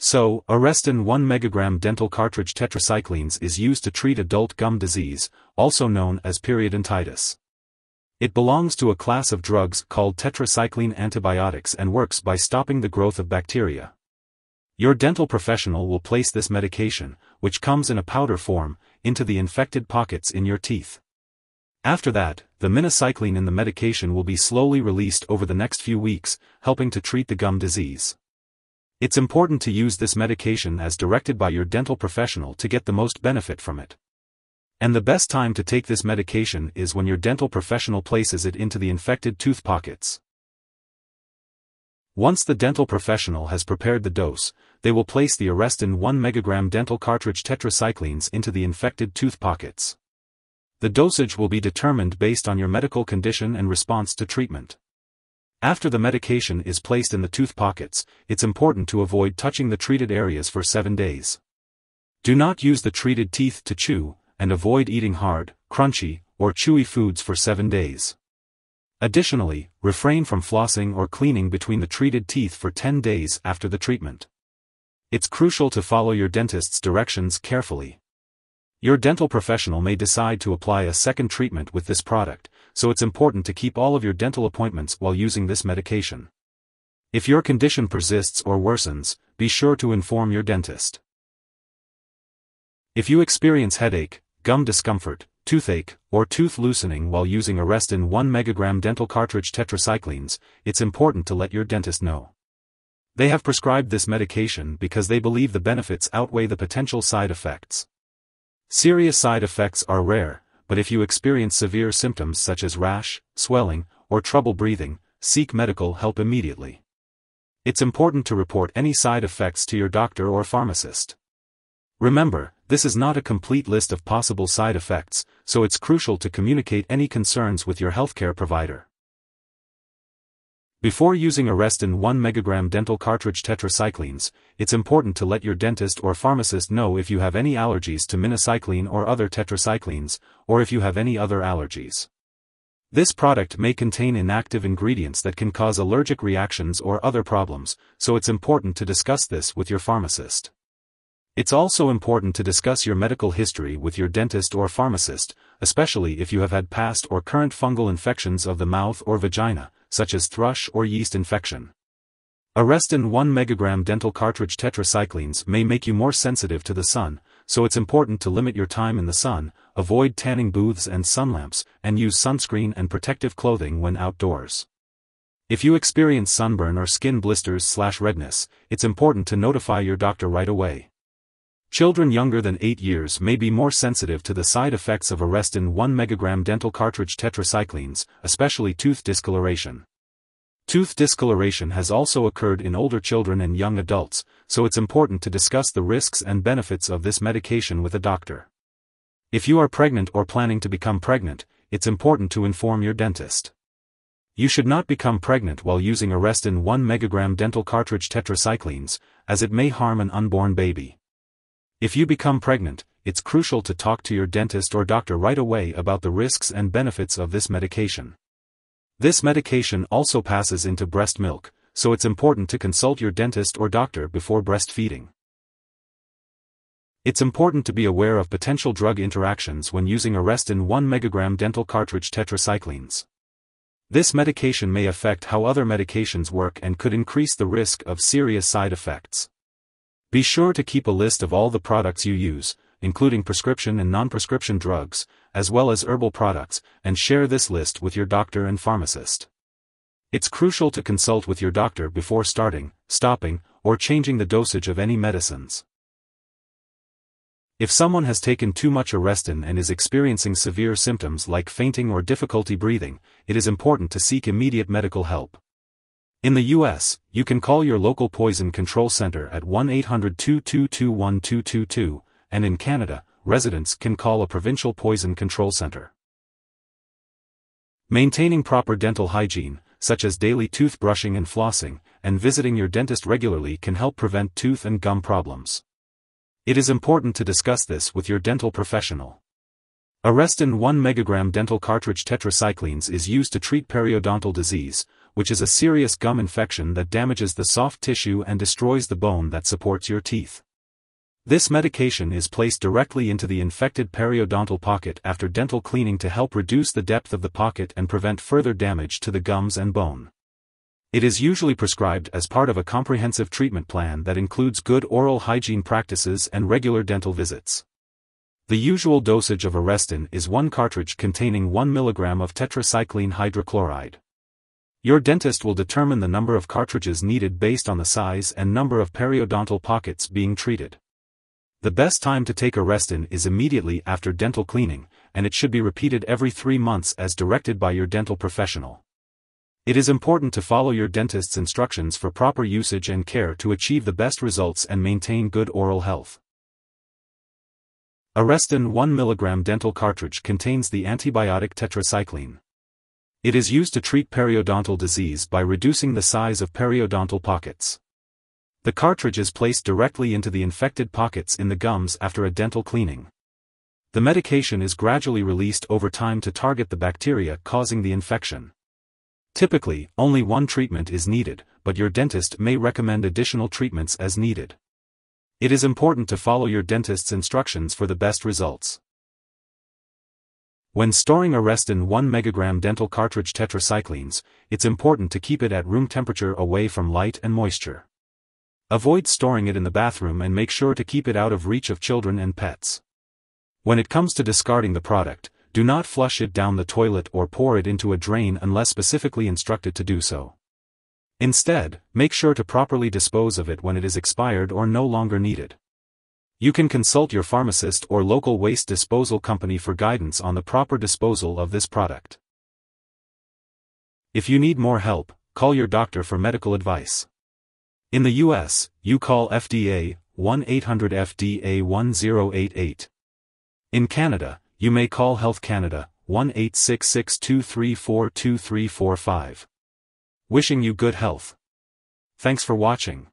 So, Arestin 1 mg dental cartridge tetracyclines is used to treat adult gum disease, also known as periodontitis. It belongs to a class of drugs called tetracycline antibiotics and works by stopping the growth of bacteria. Your dental professional will place this medication, which comes in a powder form, into the infected pockets in your teeth. After that, the minocycline in the medication will be slowly released over the next few weeks, helping to treat the gum disease. It's important to use this medication as directed by your dental professional to get the most benefit from it. And the best time to take this medication is when your dental professional places it into the infected tooth pockets. Once the dental professional has prepared the dose, they will place the Arestin 1 mg dental cartridge tetracyclines into the infected tooth pockets. The dosage will be determined based on your medical condition and response to treatment. After the medication is placed in the tooth pockets, it's important to avoid touching the treated areas for 7 days. Do not use the treated teeth to chew, and avoid eating hard, crunchy, or chewy foods for 7 days. Additionally, refrain from flossing or cleaning between the treated teeth for 10 days after the treatment. It's crucial to follow your dentist's directions carefully. Your dental professional may decide to apply a second treatment with this product, so it's important to keep all of your dental appointments while using this medication. If your condition persists or worsens, be sure to inform your dentist. If you experience headache, gum discomfort, toothache, or tooth loosening while using Arestin 1 mg dental cartridge tetracyclines, it's important to let your dentist know. They have prescribed this medication because they believe the benefits outweigh the potential side effects. Serious side effects are rare, but if you experience severe symptoms such as rash, swelling, or trouble breathing, seek medical help immediately. It's important to report any side effects to your doctor or pharmacist. Remember, this is not a complete list of possible side effects, so it's crucial to communicate any concerns with your healthcare provider. Before using Arestin 1 mg dental cartridge tetracyclines, it's important to let your dentist or pharmacist know if you have any allergies to minocycline or other tetracyclines, or if you have any other allergies. This product may contain inactive ingredients that can cause allergic reactions or other problems, so it's important to discuss this with your pharmacist. It's also important to discuss your medical history with your dentist or pharmacist, especially if you have had past or current fungal infections of the mouth or vagina, such as thrush or yeast infection. Arestin 1 mg dental cartridge tetracyclines may make you more sensitive to the sun, so it's important to limit your time in the sun, avoid tanning booths and sun lamps, and use sunscreen and protective clothing when outdoors. If you experience sunburn or skin blisters/redness, it's important to notify your doctor right away. Children younger than 8 years may be more sensitive to the side effects of Arestin 1 mg dental cartridge tetracyclines, especially tooth discoloration. Tooth discoloration has also occurred in older children and young adults, so it's important to discuss the risks and benefits of this medication with a doctor. If you are pregnant or planning to become pregnant, it's important to inform your dentist. You should not become pregnant while using Arestin 1 mg dental cartridge tetracyclines, as it may harm an unborn baby. If you become pregnant, it's crucial to talk to your dentist or doctor right away about the risks and benefits of this medication. This medication also passes into breast milk, so it's important to consult your dentist or doctor before breastfeeding. It's important to be aware of potential drug interactions when using Arestin 1 mg dental cartridge tetracyclines. This medication may affect how other medications work and could increase the risk of serious side effects. Be sure to keep a list of all the products you use, including prescription and non-prescription drugs, as well as herbal products, and share this list with your doctor and pharmacist. It's crucial to consult with your doctor before starting, stopping, or changing the dosage of any medicines. If someone has taken too much Arestin and is experiencing severe symptoms like fainting or difficulty breathing, it is important to seek immediate medical help. In the U.S., you can call your local poison control center at 1-800-222-1222, and in Canada, residents can call a provincial poison control center. Maintaining proper dental hygiene, such as daily tooth brushing and flossing, and visiting your dentist regularly can help prevent tooth and gum problems. It is important to discuss this with your dental professional. Arestin 1 mg dental cartridge tetracyclines is used to treat periodontal disease, which is a serious gum infection that damages the soft tissue and destroys the bone that supports your teeth. This medication is placed directly into the infected periodontal pocket after dental cleaning to help reduce the depth of the pocket and prevent further damage to the gums and bone. It is usually prescribed as part of a comprehensive treatment plan that includes good oral hygiene practices and regular dental visits. The usual dosage of Arestin is 1 cartridge containing 1 mg of tetracycline hydrochloride. Your dentist will determine the number of cartridges needed based on the size and number of periodontal pockets being treated. The best time to take Arestin is immediately after dental cleaning, and it should be repeated every 3 months as directed by your dental professional. It is important to follow your dentist's instructions for proper usage and care to achieve the best results and maintain good oral health. Arestin 1 mg dental cartridge contains the antibiotic tetracycline. It is used to treat periodontal disease by reducing the size of periodontal pockets. The cartridge is placed directly into the infected pockets in the gums after a dental cleaning. The medication is gradually released over time to target the bacteria causing the infection. Typically, only one treatment is needed, but your dentist may recommend additional treatments as needed. It is important to follow your dentist's instructions for the best results. When storing Arestin 1 mg dental cartridge tetracyclines, it's important to keep it at room temperature away from light and moisture. Avoid storing it in the bathroom and make sure to keep it out of reach of children and pets. When it comes to discarding the product, do not flush it down the toilet or pour it into a drain unless specifically instructed to do so. Instead, make sure to properly dispose of it when it is expired or no longer needed. You can consult your pharmacist or local waste disposal company for guidance on the proper disposal of this product. If you need more help, call your doctor for medical advice. In the U.S., you call FDA 1-800-FDA-1088. In Canada, you may call Health Canada 1-866-234-2345. Wishing you good health. Thanks for watching.